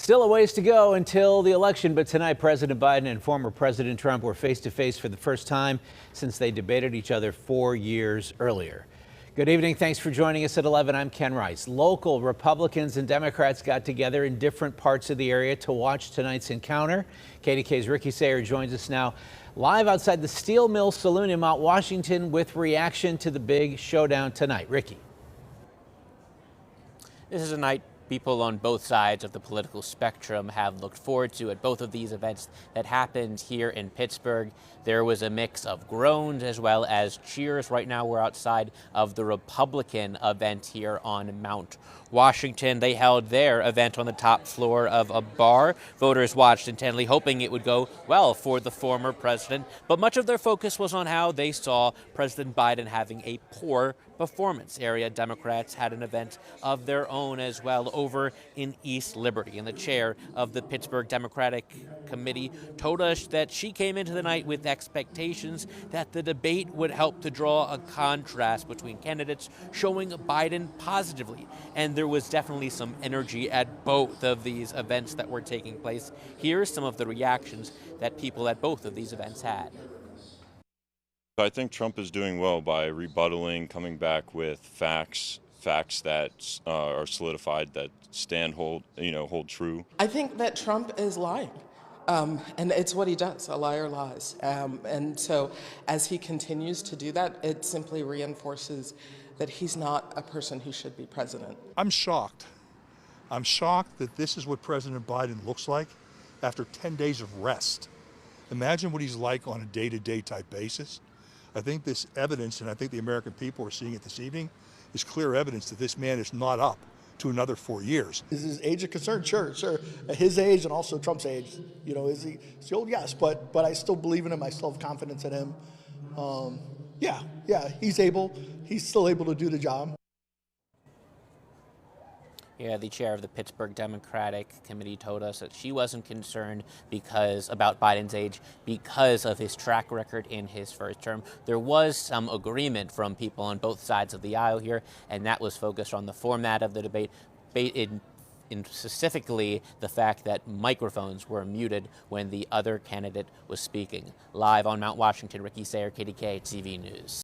Still a ways to go until the election, but tonight President Biden and former President Trump were face to face for the first time since they debated each other 4 years earlier. Good evening. Thanks for joining us at 11. I'm Ken Rice. Local Republicans and Democrats got together in different parts of the area to watch tonight's encounter. KDKA's Ricky Sayer joins us now live outside the Steel Mill Saloon in Mount Washington with reaction to the big showdown tonight. Ricky. This is a night people on both sides of the political spectrum have looked forward to at both of these events that happened here in Pittsburgh. There was a mix of groans as well as cheers. Right now we're outside of the Republican event here on Mount Washington. They held their event on the top floor of a bar. Voters watched intently, hoping it would go well for the former president, but much of their focus was on how they saw President Biden having a poor performance. Area Democrats had an event of their own as well over in East Liberty, and the chair of the Pittsburgh Democratic Committee told us that she came into the night with expectations that the debate would help to draw a contrast between candidates, showing Biden positively. And there was definitely some energy at both of these events that were taking place. Here's some of the reactions that people at both of these events had. I think Trump is doing well by rebuttaling, coming back with facts that are solidified, that hold true. I think that Trump is lying. And it's what he does. A liar lies. And so as he continues to do that, it simply reinforces that he's not a person who should be president. I'm shocked. I'm shocked that this is what President Biden looks like after 10 days of rest. Imagine what he's like on a day-to-day type basis. I think this evidence, and I think the American people are seeing it this evening, is clear evidence that this man is not up to another 4 years. Is his age a concern? Sure. At his age and also Trump's age, is he old? Yes, but I still believe in him. I still have confidence in him. He's still able to do the job. Yeah, the chair of the Pittsburgh Democratic Committee told us that she wasn't concerned about Biden's age because of his track record in his first term. There was some agreement from people on both sides of the aisle here, and that was focused on the format of the debate, in specifically the fact that microphones were muted when the other candidate was speaking. Live on Mount Washington, Ricky Sayer, KDKA-TV News.